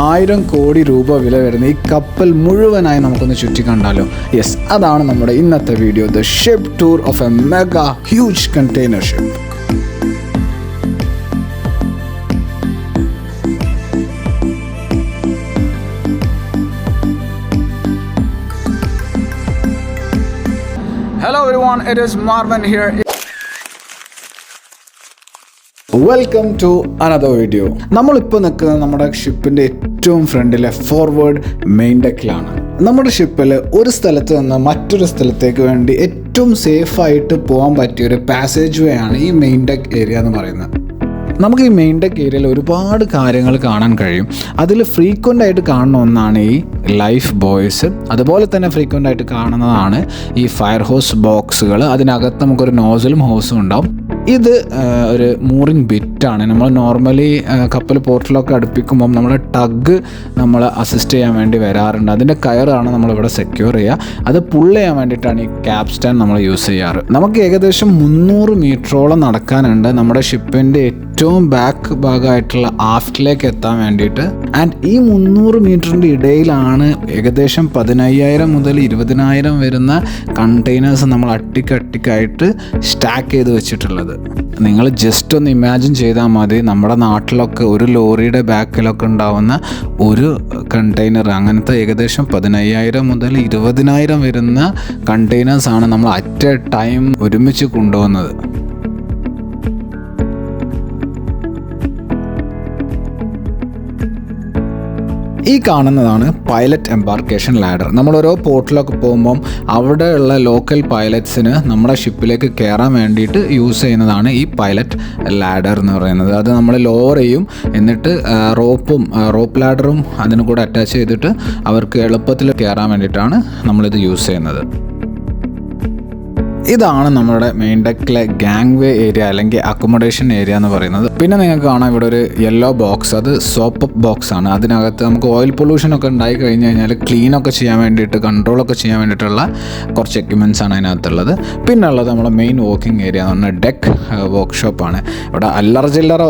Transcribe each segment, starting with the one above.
1000 കോടി രൂപ വില വരുന്ന ഈ കപ്പൽ മുഴുവനായി നമുക്കൊന്ന് ചുറ്റി കണ്ടാലോ? യെസ്, അതാണ് നമ്മുടെ ഇന്നത്തെ video, the ship tour of a mega huge container ship. Hello everyone, it is Marvin here. Welcome to another video. നമ്മളിപ്പോൾ നിൽക്കുന്നത് നമ്മുടെ ഷിപ്പിൻ്റെ ഏറ്റവും ഫ്രണ്ടിലെ ഫോർവേഡ് മെയിൻ ഡെക്കിലാണ്. നമ്മുടെ ഷിപ്പിൽ ഒരു സ്ഥലത്ത് നിന്ന് മറ്റൊരു സ്ഥലത്തേക്ക് വേണ്ടി ഏറ്റവും സേഫായിട്ട് പോകാൻ പറ്റിയൊരു പാസേജ് വേ ആണ് ഈ മെയിൻ ഡെക്ക് ഏരിയ എന്ന് പറയുന്നത്. നമുക്ക് ഈ മെയിൻ ഡെക്ക് ഏരിയയിൽ ഒരുപാട് കാര്യങ്ങൾ കാണാൻ കഴിയും. അതിൽ ഫ്രീക്വൻ്റ് ആയിട്ട് കാണുന്ന ഒന്നാണ് ഈ ലൈഫ് ബോയ്സ്. അതുപോലെ തന്നെ ഫ്രീക്വൻ്റ് ആയിട്ട് കാണുന്നതാണ് ഈ ഫയർ ഹോസ് ബോക്സുകൾ. അതിനകത്ത് നമുക്കൊരു നോസലും ഹോസും ഉണ്ടാവും. ഇത് ഒരു മൂറിങ് ബിറ്റാണ്. നമ്മൾ നോർമലി കപ്പൽ പോർട്ടിലൊക്കെ അടുപ്പിക്കുമ്പം നമ്മൾ ടഗ് നമ്മൾ അസിസ്റ്റ് ചെയ്യാൻ വേണ്ടി വരാറുണ്ട്. അതിൻ്റെ കയറാണ് നമ്മളിവിടെ സെക്യൂർ ചെയ്യുക. അത് പുള്ള് ചെയ്യാൻ വേണ്ടിയിട്ടാണ് ഈ ക്യാപ്സ്റ്റാൻ നമ്മൾ യൂസ് ചെയ്യാറ്. നമുക്ക് ഏകദേശം 300 മീറ്ററോളം നടക്കാനുണ്ട് നമ്മുടെ ഷിപ്പിൻ്റെ ഏറ്റവും ബാക്ക് ഭാഗമായിട്ടുള്ള ആഫ്റ്റിലേക്ക് എത്താൻ വേണ്ടിയിട്ട്. ആൻഡ് ഈ 300 മീറ്ററിൻ്റെ ഇടയിലാണ് ഏകദേശം 15,000 മുതൽ 20,000 വരുന്ന കണ്ടെയ്നേഴ്സ് നമ്മൾ അട്ടിക്കട്ടിക്കായിട്ട് സ്റ്റാക്ക് ചെയ്ത് വെച്ചിട്ടുള്ളത്. നിങ്ങൾ ജസ്റ്റ് ഒന്ന് ഇമാജിൻ ചെയ്താൽ മതി, നമ്മുടെ നാട്ടിലൊക്കെ ഒരു ലോറിയുടെ ബാക്കിലൊക്കെ ഉണ്ടാവുന്ന ഒരു കണ്ടെയ്നർ, അങ്ങനത്തെ ഏകദേശം 15,000 മുതൽ 20,000 വരുന്ന കണ്ടെയ്നേഴ്സാണ് നമ്മൾ അറ്റ് എ ടൈം ഒരുമിച്ച് കൊണ്ടുപോകുന്നത്. ഈ കാണുന്നതാണ് പൈലറ്റ് എംബാർക്കേഷൻ ലാഡർ. നമ്മൾ ഓരോ പോർട്ടിലൊക്കെ പോകുമ്പം അവിടെയുള്ള ലോക്കൽ പൈലറ്റ്സിന് നമ്മുടെ ഷിപ്പിലേക്ക് കയറാൻ വേണ്ടിയിട്ട് യൂസ് ചെയ്യുന്നതാണ് ഈ പൈലറ്റ് ലാഡർ എന്ന് പറയുന്നത്. അത് നമ്മൾ ലോവർ ചെയ്യും, എന്നിട്ട് റോപ്പ് ലാഡറും അതിന് കൂടെ അറ്റാച്ച് ചെയ്തിട്ട് അവർക്ക് എളുപ്പത്തിൽ കയറാൻ വേണ്ടിയിട്ടാണ് നമ്മളിത് യൂസ് ചെയ്യുന്നത്. ഇതാണ് നമ്മുടെ മെയിൻ ഡെക്കിലെ ഗാങ് വേ ഏരിയ അല്ലെങ്കിൽ അക്കോമഡേഷൻ ഏരിയ എന്ന് പറയുന്നത്. പിന്നെ നിങ്ങൾക്ക് കാണാം ഇവിടെ ഒരു യെല്ലോ ബോക്സ്, അത് സോപ്പ് അപ്പ് ബോക്സ് ആണ്. അതിനകത്ത് നമുക്ക് ഓയിൽ പൊല്യൂഷനൊക്കെ ഉണ്ടായി കഴിഞ്ഞ് കഴിഞ്ഞാൽ ക്ലീനൊക്കെ ചെയ്യാൻ വേണ്ടിയിട്ട്, കൺട്രോളൊക്കെ ചെയ്യാൻ വേണ്ടിയിട്ടുള്ള കുറച്ച് എക്യുപ്മെൻറ്റ്സ് ആണ് അതിനകത്തുള്ളത്. പിന്നെ ഉള്ളത് നമ്മുടെ മെയിൻ വർക്കിംഗ് ഏരിയ എന്ന് പറഞ്ഞാൽ ഡെക്ക് വർക്ക്ഷോപ്പാണ്. ഇവിടെ അല്ലറ ചില്ലറ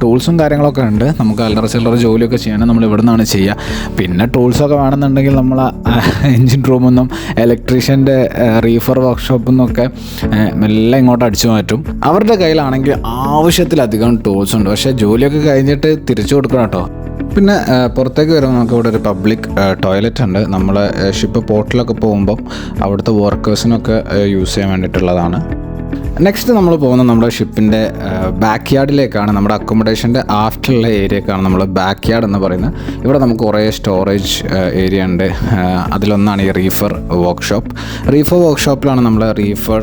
ടൂൾസും കാര്യങ്ങളൊക്കെ ഉണ്ട്. നമുക്ക് അല്ലറ ചില്ലറ ജോലിയൊക്കെ ചെയ്യണം നമ്മൾ ഇവിടെ നിന്നാണ് ചെയ്യുക. പിന്നെ ടൂൾസൊക്കെ വേണമെന്നുണ്ടെങ്കിൽ നമ്മൾ എൻജിൻ റൂമെന്നും ഇലക്ട്രീഷ്യൻ്റെ റീഫർ വർക്ക്ഷോപ്പിൽ നിന്നൊക്കെ മെല്ലെ ഇങ്ങോട്ട് അടിച്ചു മാറ്റും. അവരുടെ കയ്യിലാണെങ്കിൽ ആവശ്യത്തിലധികം ടൂൾസ് ഉണ്ട്. പക്ഷേ ജോലിയൊക്കെ കഴിഞ്ഞിട്ട് തിരിച്ചു കൊടുക്കണം കേട്ടോ. പിന്നെ പുറത്തേക്ക് വരുമ്പോൾ നമുക്ക് ഇവിടെ ഒരു പബ്ലിക് ടോയ്ലറ്റ് ഉണ്ട്. നമ്മൾ ഷിപ്പ് പോർട്ടിലൊക്കെ പോകുമ്പം അവിടുത്തെ വർക്കേഴ്സിനൊക്കെ യൂസ് ചെയ്യാൻ വേണ്ടിയിട്ടുള്ളതാണ്. നെക്സ്റ്റ് നമ്മൾ പോകുന്നത് നമ്മുടെ ഷിപ്പിൻ്റെ ബാക്ക് യാർഡിലേക്കാണ്. നമ്മുടെ അക്കോമഡേഷൻ്റെ ആഫ്റ്ററുള്ള ഏരിയക്കാണ് നമ്മൾ ബാക്ക് യാർഡ് എന്ന് പറയുന്നത്. ഇവിടെ നമുക്ക് കുറേ സ്റ്റോറേജ് ഏരിയ ഉണ്ട്. അതിലൊന്നാണ് ഈ റീഫർ വർക്ക്ഷോപ്പ്. റീഫർ വർക്ക്ഷോപ്പിലാണ് നമ്മൾ റീഫർ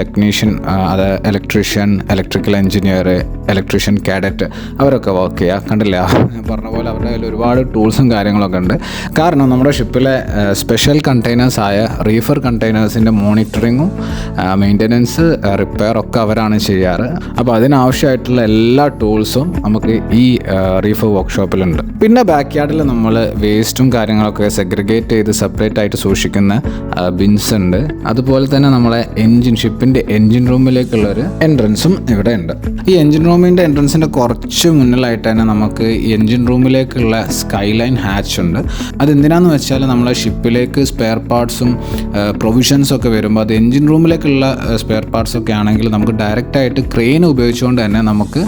ടെക്നീഷ്യൻ, അത് electrician, electrical engineer, electrician cadet അവരൊക്കെ വർക്ക് ചെയ്യുക. കണ്ടില്ല, പറഞ്ഞ പോലെ അവരുടെ കയ്യിൽ ഒരുപാട് ടൂൾസും കാര്യങ്ങളൊക്കെ ഉണ്ട്. കാരണം നമ്മുടെ ഷിപ്പിലെ സ്പെഷ്യൽ കണ്ടെയ്നേഴ്സായ റീഫർ കണ്ടെയ്നേഴ്സിൻ്റെ മോണിറ്ററിങ്ങും മെയിൻ്റനൻസ്, റിപ്പയർ ഒക്കെ അവരാണ് ചെയ്യാറ്. അപ്പോൾ അതിനാവശ്യമായിട്ടുള്ള എല്ലാ ടൂൾസും നമുക്ക് ഈ റീഫർ വർക്ക്ഷോപ്പിലുണ്ട്. പിന്നെ ബാക്ക് യാർഡിൽ നമ്മൾ വേസ്റ്റും കാര്യങ്ങളൊക്കെ സെഗ്രിഗേറ്റ് ചെയ്ത് സെപ്പറേറ്റ് ആയിട്ട് സൂക്ഷിക്കുന്ന ബിൻസ് ഉണ്ട്. അതുപോലെ തന്നെ നമ്മളെ ഷിപ്പിൻ്റെ എൻജിൻ റൂമിലേക്കുള്ളൊരു എൻട്രൻസും ഇവിടെ ഉണ്ട്. ഈ എൻജിൻ റൂമിൻ്റെ എൻട്രൻസിൻ്റെ കുറച്ച് മുന്നിലായിട്ട് തന്നെ നമുക്ക് എൻജിൻ റൂമിലേക്കുള്ള സ്കൈലൈൻ ഹാച്ച് ഉണ്ട്. അതെന്തിനാന്ന് വെച്ചാൽ നമ്മളെ ഷിപ്പിലേക്ക് സ്പെയർ പാർട്സും പ്രൊവിഷൻസും ഒക്കെ വരുമ്പോൾ അത് എൻജിൻ റൂമിലേക്കുള്ള സ്പെയർ പാർട്സ് ഒക്കെ ആണെങ്കിൽ നമുക്ക് ഡയറക്റ്റായിട്ട് ക്രെയിൻ ഉപയോഗിച്ചുകൊണ്ട് തന്നെ നമുക്ക്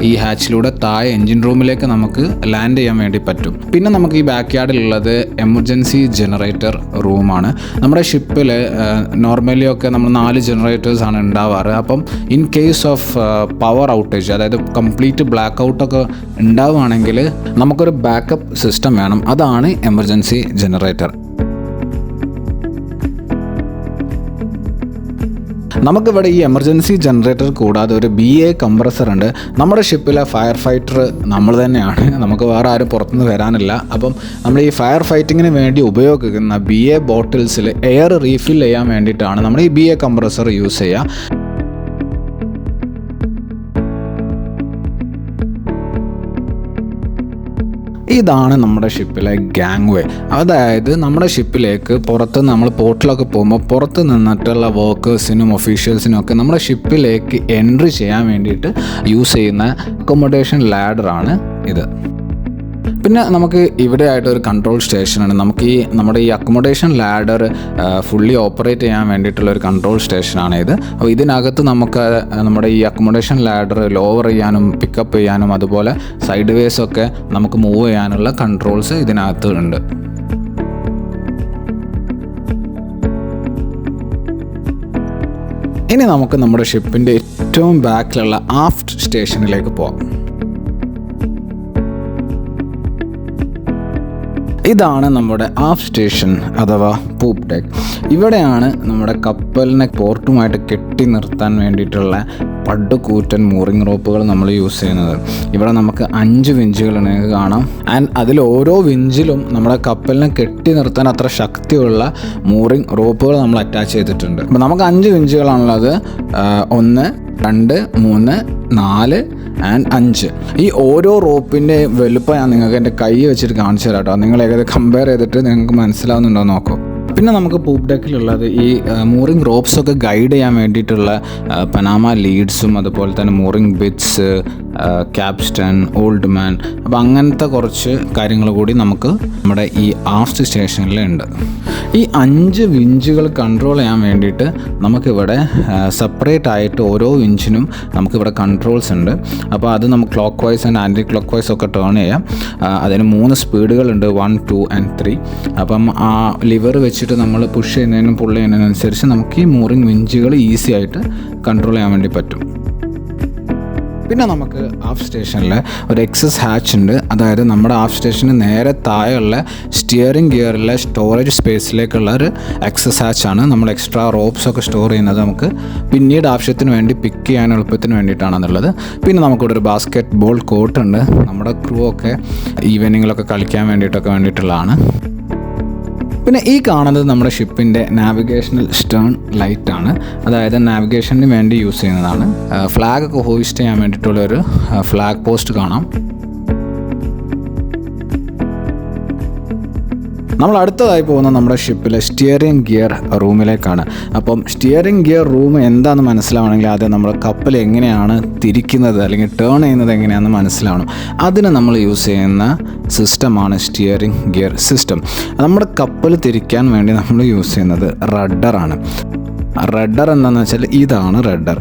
ഈ ഹാച്ചിലൂടെ താഴെ എൻജിൻ റൂമിലേക്ക് നമുക്ക് ലാൻഡ് ചെയ്യാൻ വേണ്ടി പറ്റും. പിന്നെ നമുക്ക് ഈ ബാക്ക് യാർഡിലുള്ളത് എമർജൻസി ജനറേറ്റർ റൂമാണ്. നമ്മുടെ ഷിപ്പിൽ നോർമലി ഒക്കെ നമ്മൾ 4 ജനറേറ്റേഴ്സാണ് ഉണ്ടാവാറ്. അപ്പം in case of power outage, അതായത് കംപ്ലീറ്റ് ബ്ലാക്ക് ഔട്ടൊക്കെ ഉണ്ടാവുകയാണെങ്കിൽ നമുക്കൊരു ബാക്കപ്പ് സിസ്റ്റം വേണം. അതാണ് എമർജൻസി ജനറേറ്റർ. നമുക്കിവിടെ ഈ എമർജൻസി ജനറേറ്റർ കൂടാതെ ഒരു BA കംപ്രസർ ഉണ്ട്. നമ്മുടെ ഷിപ്പിലെ ഫയർ ഫൈറ്റർ നമ്മൾ തന്നെയാണ്, നമുക്ക് വേറെ ആരും പുറത്തുനിന്ന് വരാനില്ല. അപ്പം നമ്മൾ ഈ ഫയർ ഫൈറ്റിങ്ങിന് വേണ്ടി ഉപയോഗിക്കുന്ന BA ബോട്ടിൽസിൽ എയർ റീഫിൽ ചെയ്യാൻ വേണ്ടിയിട്ടാണ് നമ്മൾ ഈ BA കംപ്രസർ യൂസ് ചെയ്യുക. ഇതാണ് നമ്മുടെ ഷിപ്പിലെ ഗാങ് വേ. അതായത് നമ്മുടെ ഷിപ്പിലേക്ക് പുറത്ത് നമ്മൾ പോർട്ടിലൊക്കെ പോകുമ്പോൾ പുറത്ത് നിന്നിട്ടുള്ള വർക്കേഴ്സിനും ഒഫീഷ്യൽസിനും ഒക്കെ നമ്മുടെ ഷിപ്പിലേക്ക് എൻട്രി ചെയ്യാൻ വേണ്ടിയിട്ട് യൂസ് ചെയ്യുന്ന അക്കോമഡേഷൻ ലാഡറാണ് ഇത്. പിന്നെ നമുക്ക് ഇവിടെ ആയിട്ട് ഒരു കൺട്രോൾ സ്റ്റേഷനാണ്. നമുക്ക് നമ്മുടെ ഈ അക്കോമഡേഷൻ ലാഡർ ഫുള്ളി ഓപ്പറേറ്റ് ചെയ്യാൻ വേണ്ടിയിട്ടുള്ള ഒരു കൺട്രോൾ സ്റ്റേഷനാണ് ഇത്. അപ്പോൾ ഇതിനകത്ത് നമുക്ക് നമ്മുടെ ഈ അക്കോമഡേഷൻ ലാഡർ ലോവർ ചെയ്യാനും പിക്കപ്പ് ചെയ്യാനും അതുപോലെ സൈഡ് വേസൊക്കെ നമുക്ക് മൂവ് ചെയ്യാനുള്ള കൺട്രോൾസ് ഇതിനകത്ത് ഉണ്ട്. ഇനി നമുക്ക് നമ്മുടെ ഷിപ്പിൻ്റെ ഏറ്റവും ബാക്കിലുള്ള ആഫ്റ്റ് സ്റ്റേഷനിലേക്ക് പോകാം. ഇതാണ് നമ്മുടെ ആഫ് സ്റ്റേഷൻ അഥവാ പൂപ്പ് ഡെക്ക്. ഇവിടെയാണ് നമ്മുടെ കപ്പലിനെ പോർട്ടുമായിട്ട് കെട്ടി നിർത്താൻ വേണ്ടിയിട്ടുള്ള പടുകൂറ്റൻ മൂറിങ് റോപ്പുകൾ നമ്മൾ യൂസ് ചെയ്യുന്നത്. ഇവിടെ നമുക്ക് 5 വിഞ്ചുകൾ നിങ്ങൾക്ക് കാണാം. ആൻഡ് അതിൽ ഓരോ വിഞ്ചിലും നമ്മുടെ കപ്പലിനെ കെട്ടി നിർത്താൻ അത്ര ശക്തിയുള്ള മൂറിങ് റോപ്പുകൾ നമ്മൾ അറ്റാച്ച് ചെയ്തിട്ടുണ്ട്. അപ്പോൾ നമുക്ക് 5 വിഞ്ചുകളാണുള്ളത്. 1, 2, 3, 4 ആൻഡ് 5. ഈ ഓരോ റോപ്പിൻ്റെ വലുപ്പം ഞാൻ നിങ്ങൾക്ക് എൻ്റെ കൈ വെച്ചിട്ട് കാണിച്ചു തരാം കേട്ടോ. നിങ്ങൾ ഏകദേശം കമ്പയർ ചെയ്തിട്ട് നിങ്ങൾക്ക് മനസ്സിലാവുന്നുണ്ടോ നോക്കൂ. പിന്നെ നമുക്ക് പൂപ്പ് ഡെക്കിലുള്ളത് ഈ മൂറിങ് റോപ്സൊക്കെ ഗൈഡ് ചെയ്യാൻ വേണ്ടിയിട്ടുള്ള പനാമ ലീഡ്സും അതുപോലെ തന്നെ mooring bits, Capstan, old man, അപ്പോൾ അങ്ങനത്തെ കുറച്ച് കാര്യങ്ങൾ കൂടി നമുക്ക് നമ്മുടെ ഈ ആഫ്റ്റ് സ്റ്റേഷനിലുണ്ട്. ഈ 5 വിഞ്ചുകൾ കൺട്രോൾ ചെയ്യാൻ വേണ്ടിയിട്ട് നമുക്കിവിടെ സെപ്പറേറ്റ് ആയിട്ട് ഓരോ വിഞ്ചിനും നമുക്കിവിടെ കൺട്രോൾസ് ഉണ്ട്. അപ്പോൾ അത് നമുക്ക് clockwise and anticlockwise ഒക്കെ ടേൺ ചെയ്യാം. അതിന് 3 സ്പീഡുകളുണ്ട്, 1, 2 and 3. അപ്പം ആ ലിവർ വെച്ചിട്ട് നമ്മൾ പുഷ് ചെയ്യുന്നതിനും പുള്ള് ചെയ്യുന്നതിനനുസരിച്ച് നമുക്ക് ഈ മൂറിങ് വിഞ്ചുകൾ ഈസി ആയിട്ട് കൺട്രോൾ ചെയ്യാൻ വേണ്ടി പറ്റും. പിന്നെ നമുക്ക് ആഫ് സ്റ്റേഷനിൽ ഒരു എക്സസ് ഹാച്ച് ഉണ്ട്. അതായത് നമ്മുടെ ആഫ് സ്റ്റേഷന് നേരെ താഴെയുള്ള സ്റ്റിയറിംഗ് ഗിയറിലെ സ്റ്റോറേജ് സ്പേസിലേക്കുള്ള ഒരു എക്സസ് ഹാച്ചാണ്. നമ്മൾ എക്സ്ട്രാ റോപ്സ് ഒക്കെ സ്റ്റോർ ചെയ്യുന്നത് നമുക്ക് പിന്നീട് ആവശ്യത്തിന് വേണ്ടി പിക്ക് ചെയ്യാൻ എളുപ്പത്തിന് വേണ്ടിയിട്ടാണെന്നുള്ളത്. പിന്നെ നമുക്കിവിടെ ഒരു ബാസ്കറ്റ് ബോൾ കോർട്ട് ഉണ്ട്. നമ്മുടെ ക്രൂ ഒക്കെ ഈവനിങ്ങിലൊക്കെ കളിക്കാൻ വേണ്ടിയിട്ടുള്ളതാണ്. പിന്നെ ഈ കാണുന്നത് നമ്മുടെ ഷിപ്പിൻ്റെ നാവിഗേഷണൽ സ്റ്റേൺ ലൈറ്റാണ്. അതായത് നാവിഗേഷന് വേണ്ടി യൂസ് ചെയ്യുന്നതാണ്. ഫ്ലാഗ് ഒക്കെ ഹോയിസ്റ്റ് ചെയ്യാൻ വേണ്ടിയിട്ടുള്ളൊരു ഫ്ലാഗ് പോസ്റ്റ് കാണാം. നമ്മൾ അടുത്തതായി പോകുന്ന നമ്മുടെ ഷിപ്പിലെ സ്റ്റിയറിംഗ് ഗിയർ റൂമിലേക്കാണ്. അപ്പം സ്റ്റിയറിംഗ് ഗിയർ റൂം എന്താണെന്ന് മനസ്സിലാവണമെങ്കിൽ ആദ്യം നമ്മൾ കപ്പൽ എങ്ങനെയാണ് തിരിക്കുന്നത് അല്ലെങ്കിൽ ടേൺ ചെയ്യുന്നത് എങ്ങനെയാണെന്ന് മനസ്സിലാവണം. അതിന് നമ്മൾ യൂസ് ചെയ്യുന്ന സിസ്റ്റമാണ് സ്റ്റിയറിംഗ് ഗിയർ സിസ്റ്റം. നമ്മുടെ കപ്പൽ തിരിക്കാൻ വേണ്ടി നമ്മൾ യൂസ് ചെയ്യുന്നത് റഡറാണ്. റഡർ എന്താണെന്ന് വെച്ചാൽ ഇതാണ് റഡർ.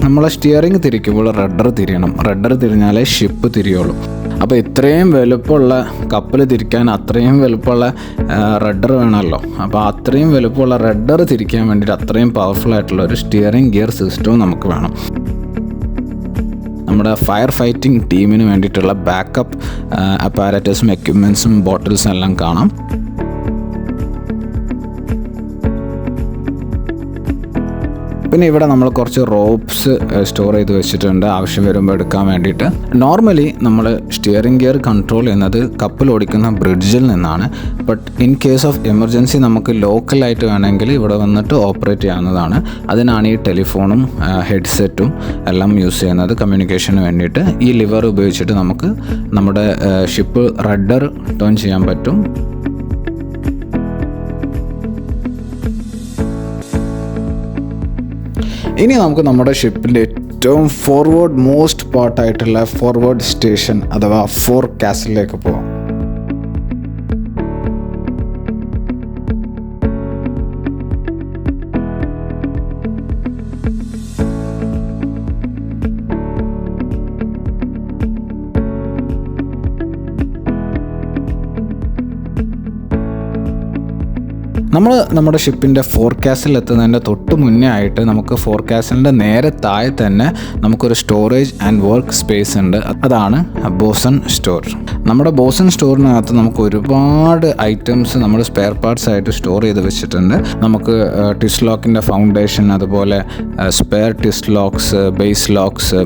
നമ്മൾ സ്റ്റിയറിംഗ് തിരിക്കുമ്പോൾ റഡർ തിരിയണം. റഡർ തിരിഞ്ഞാലേ ഷിപ്പ് തിരിയുള്ളൂ. അപ്പോൾ ഇത്രയും വലുപ്പമുള്ള കപ്പൽ തിരിക്കാൻ അത്രയും വലുപ്പമുള്ള റഡർ വേണമല്ലോ. അപ്പോൾ അത്രയും വലുപ്പമുള്ള റഡർ തിരിക്കാൻ വേണ്ടിയിട്ട് അത്രയും പവർഫുൾ ആയിട്ടുള്ള ഒരു സ്റ്റിയറിംഗ് ഗിയർ സിസ്റ്റവും നമുക്ക് വേണം. നമ്മുടെ ഫയർ ഫൈറ്റിംഗ് ടീമിന് വേണ്ടിയിട്ടുള്ള ബാക്കപ്പ് അപ്പാരറ്റസും എക്യുപ്മെൻറ്റ്സും ബോട്ടിൽസും എല്ലാം കാണാം. പിന്നെ ഇവിടെ നമ്മൾ കുറച്ച് റോപ്സ് സ്റ്റോർ ചെയ്ത് വെച്ചിട്ടുണ്ട് ആവശ്യം വരുമ്പോൾ എടുക്കാൻ വേണ്ടിയിട്ട്. നോർമലി നമ്മൾ സ്റ്റിയറിംഗ് ഗിയർ കൺട്രോൾ ചെയ്യുന്നത് കപ്പൽ ഓടിക്കുന്ന ബ്രിഡ്ജിൽ നിന്നാണ്. But in case of emergency നമുക്ക് ലോക്കലായിട്ട് വേണമെങ്കിൽ ഇവിടെ വന്നിട്ട് ഓപ്പറേറ്റ് ചെയ്യാവുന്നതാണ്. അതിനാണ് ഈ ടെലിഫോണും ഹെഡ്സെറ്റും എല്ലാം യൂസ് ചെയ്യുന്നത് കമ്മ്യൂണിക്കേഷന് വേണ്ടിയിട്ട്. ഈ ലിവർ ഉപയോഗിച്ചിട്ട് നമുക്ക് നമ്മുടെ ഷിപ്പ് റഡർ ടേൺ ചെയ്യാൻ പറ്റും. ഇനി നമുക്ക് നമ്മുടെ ഷിപ്പിൻ്റെ ഏറ്റവും ഫോർവേഡ് മോസ്റ്റ് പാർട്ടായിട്ടുള്ള ഫോർവേഡ് സ്റ്റേഷൻ അഥവാ ഫോർ കാസിലേക്ക് പോകാം. നമ്മൾ നമ്മുടെ ഷിപ്പിൻ്റെ ഫോർകാസ്റ്റിൽ എത്തുന്നതിൻ്റെ തൊട്ട് മുന്നേ ആയിട്ട് നമുക്ക് ഫോർകാസ്റ്റിൻ്റെ നേരെ താഴെ തന്നെ നമുക്കൊരു സ്റ്റോറേജ് ആൻഡ് വർക്ക് സ്പേസ് ഉണ്ട്. അതാണ് ബോസൺ സ്റ്റോർ. നമ്മുടെ ബോസൺ സ്റ്റോറിനകത്ത് നമുക്ക് ഒരുപാട് ഐറ്റംസ് നമ്മൾ സ്പെയർ പാർട്സ് ആയിട്ട് സ്റ്റോർ ചെയ്ത് വെച്ചിട്ടുണ്ട്. നമുക്ക് ടിസ്റ്റ് ലോക്കിൻ്റെ ഫൗണ്ടേഷൻ, അതുപോലെ spare twist locks, base locks,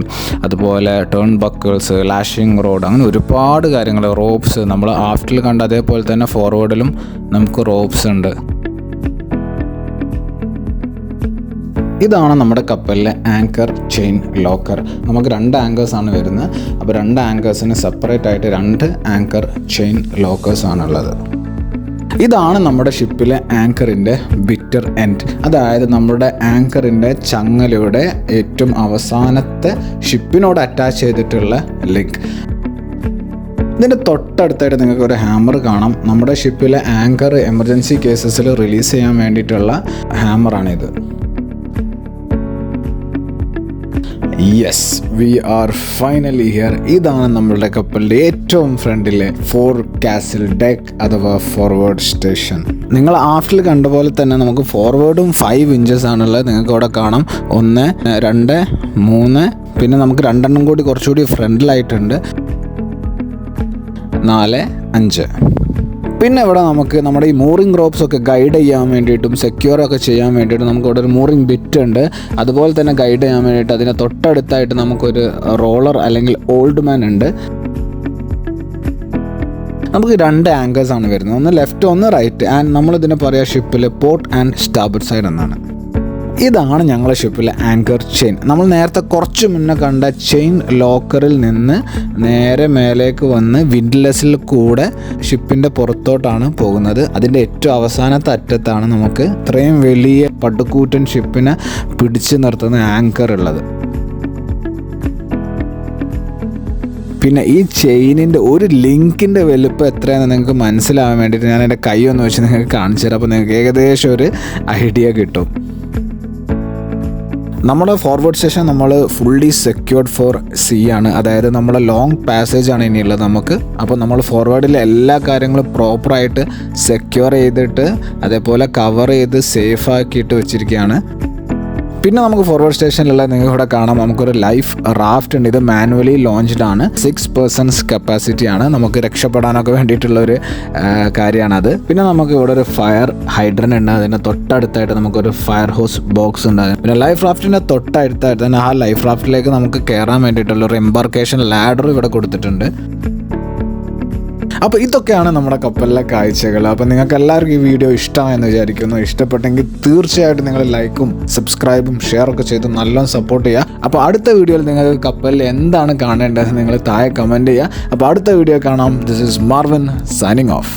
അതുപോലെ ടേൺ ബക്കിൾസ്, ലാഷിംഗ് റോഡ്, അങ്ങനെ ഒരുപാട് കാര്യങ്ങൾ, റോപ്സ് നമ്മൾ ആഫ്റ്റിൽ കണ്ട അതേപോലെ തന്നെ ഫോർവേഡിലും നമുക്ക് റോപ്സ് ഉണ്ട്. ഇതാണ് നമ്മുടെ കപ്പലിലെ ആങ്കർ ചെയിൻ ലോക്കർ. നമുക്ക് 2 ആങ്കേഴ്സാണ് വരുന്നത്. അപ്പോൾ 2 ആങ്കേഴ്സിന് സെപ്പറേറ്റ് ആയിട്ട് 2 ആങ്കർ ചെയിൻ ലോക്കേഴ്സാണുള്ളത്. ഇതാണ് നമ്മുടെ ഷിപ്പിലെ ആങ്കറിൻ്റെ ബിറ്റർ എൻഡ്. അതായത് നമ്മുടെ ആങ്കറിൻ്റെ ചങ്ങലയുടെ ഏറ്റവും അവസാനത്തെ ഷിപ്പിനോട് അറ്റാച്ച് ചെയ്തിട്ടുള്ള ലിങ്ക്. ഇതിൻ്റെ തൊട്ടടുത്തായിട്ട് നിങ്ങൾക്ക് ഒരു ഹാമർ കാണാം. നമ്മുടെ ഷിപ്പിലെ ആങ്കർ എമർജൻസി കേസസിൽ റിലീസ് ചെയ്യാൻ വേണ്ടിയിട്ടുള്ള ഹാമറാണിത്. Yes, we are finally here. ഇതാണ് നമ്മളുടെ കപ്പലിൻ്റെ ഏറ്റവും ഫ്രണ്ടിലെ ഫോർ കാസിൽ ഡെക്ക് അഥവാ ഫോർവേഡ് സ്റ്റേഷൻ. നിങ്ങൾ ആഫ്റ്റിൽ കണ്ട പോലെ തന്നെ നമുക്ക് ഫോർവേഡും 5 ഇഞ്ചസ് ആണുള്ളത്. നിങ്ങൾക്ക് അവിടെ കാണാം 1, 2, 3, പിന്നെ നമുക്ക് 2 കൂടി കുറച്ചുകൂടി ഫ്രണ്ടിലായിട്ടുണ്ട്, 4, 5. പിന്നെ ഇവിടെ നമുക്ക് നമ്മുടെ ഈ മൂറിംഗ് റോപ്സ് ഒക്കെ ഗൈഡ് ചെയ്യാൻ വേണ്ടിയിട്ടും സെക്യൂറൊക്കെ ചെയ്യാൻ വേണ്ടിയിട്ടും നമുക്ക് ഇവിടെ ഒരു മൂറിംഗ് ബിറ്റ് ഉണ്ട്. അതുപോലെ തന്നെ ഗൈഡ് ചെയ്യാൻ വേണ്ടിയിട്ട് അതിന് തൊട്ടടുത്തായിട്ട് നമുക്കൊരു റോളർ അല്ലെങ്കിൽ ഓൾഡ് മാൻ ഉണ്ട്. നമുക്ക് 2 ആങ്കേഴ്സാണ് വരുന്നത്, ഒന്ന് ലെഫ്റ്റ് ഒന്ന് റൈറ്റ്. ആൻഡ് നമ്മളിതിനെ പറയുക ഷിപ്പിൽ പോർട്ട് ആൻഡ് സ്റ്റാർബോർഡ് സൈഡ് എന്നാണ്. ഇതാണ് ഞങ്ങളുടെ ഷിപ്പിലെ ആങ്കർ ചെയിൻ. നമ്മൾ നേരത്തെ കുറച്ച് മുന്നേ കണ്ട ചെയിൻ ലോക്കറിൽ നിന്ന് നേരെ മേലേക്ക് വന്ന് വിൻഡ്ലെസ്സിൽ കൂടെ ഷിപ്പിൻ്റെ പുറത്തോട്ടാണ് പോകുന്നത്. അതിൻ്റെ ഏറ്റവും അവസാനത്തെ അറ്റത്താണ് നമുക്ക് ഇത്രയും വലിയ പടുകൂറ്റൻ ഷിപ്പിനെ പിടിച്ചു നിർത്തുന്ന ആങ്കർ ഉള്ളത്. പിന്നെ ഈ ചെയിനിൻ്റെ ഒരു ലിങ്കിൻ്റെ വലുപ്പം എത്രയാണെന്ന് നിങ്ങൾക്ക് മനസ്സിലാവാൻ വേണ്ടിയിട്ട് ഞാൻ എൻ്റെ കൈ ഒന്ന് വെച്ച് നിങ്ങൾക്ക് കാണിച്ചു തരാം. അപ്പോൾ നിങ്ങൾക്ക് ഏകദേശം ഒരു ഐഡിയ കിട്ടും. നമ്മുടെ ഫോർവേഡ് സ്റ്റേഷൻ നമ്മൾ ഫുള്ളി സെക്യൂർഡ് ഫോർ സീ ആണ്, അതായത് നമ്മുടെ ലോങ് പാസേജ് ആണ് ഇനിയുള്ളത് നമുക്ക്. അപ്പോൾ നമ്മൾ ഫോർവേഡിലെ എല്ലാ കാര്യങ്ങളും പ്രോപ്പറായിട്ട് സെക്യൂർ ചെയ്തിട്ട് അതേപോലെ കവർ ചെയ്ത് സേഫ് ആക്കിയിട്ട് വെച്ചിരിക്കുകയാണ്. പിന്നെ നമുക്ക് ഫോർവേഡ് സ്റ്റേഷനിലുള്ള നിങ്ങൾക്ക് ഇവിടെ കാണാം നമുക്കൊരു ലൈഫ് റാഫ്റ്റ് ഉണ്ട്. ഇത് മാനുവലി ലോഞ്ച്ഡ് ആണ്, 6 persons കപ്പാസിറ്റി ആണ്. നമുക്ക് രക്ഷപ്പെടാനൊക്കെ വേണ്ടിയിട്ടുള്ളൊരു കാര്യമാണത്. പിന്നെ നമുക്ക് ഇവിടെ ഒരു ഫയർ ഹൈഡ്രൻ്റ് ഉണ്ട്, അതിൻ്റെ തൊട്ടടുത്തായിട്ട് നമുക്കൊരു ഫയർ ഹോസ് ബോക്സ് ഉണ്ട്. പിന്നെ ലൈഫ് റാഫ്റ്റിൻ്റെ തൊട്ടടുത്തായിട്ട് തന്നെ ആ ലൈഫ് റാഫ്റ്റിലേക്ക് നമുക്ക് കയറാൻ വേണ്ടിയിട്ടുള്ള ഒരു എംബാർക്കേഷൻ ലാഡർ ഇവിടെ കൊടുത്തിട്ടുണ്ട്. അപ്പോൾ ഇതൊക്കെയാണ് നമ്മുടെ കപ്പലിലെ കാഴ്ചകൾ. അപ്പോൾ നിങ്ങൾക്ക് എല്ലാവർക്കും ഈ വീഡിയോ ഇഷ്ടമായെന്ന് വിചാരിക്കുന്നു. ഇഷ്ടപ്പെട്ടെങ്കിൽ തീർച്ചയായിട്ടും നിങ്ങൾ ലൈക്കും സബ്സ്ക്രൈബും ഷെയറൊക്കെ ചെയ്ത് നല്ലോണം സപ്പോർട്ട് ചെയ്യുക. അപ്പോൾ അടുത്ത വീഡിയോയിൽ നിങ്ങൾക്ക് കപ്പലിൽ എന്താണ് കാണേണ്ടതെന്ന് നിങ്ങൾ താഴെ കമൻറ്റ് ചെയ്യുക. അപ്പോൾ അടുത്ത വീഡിയോ കാണാം. This is Marvin signing off.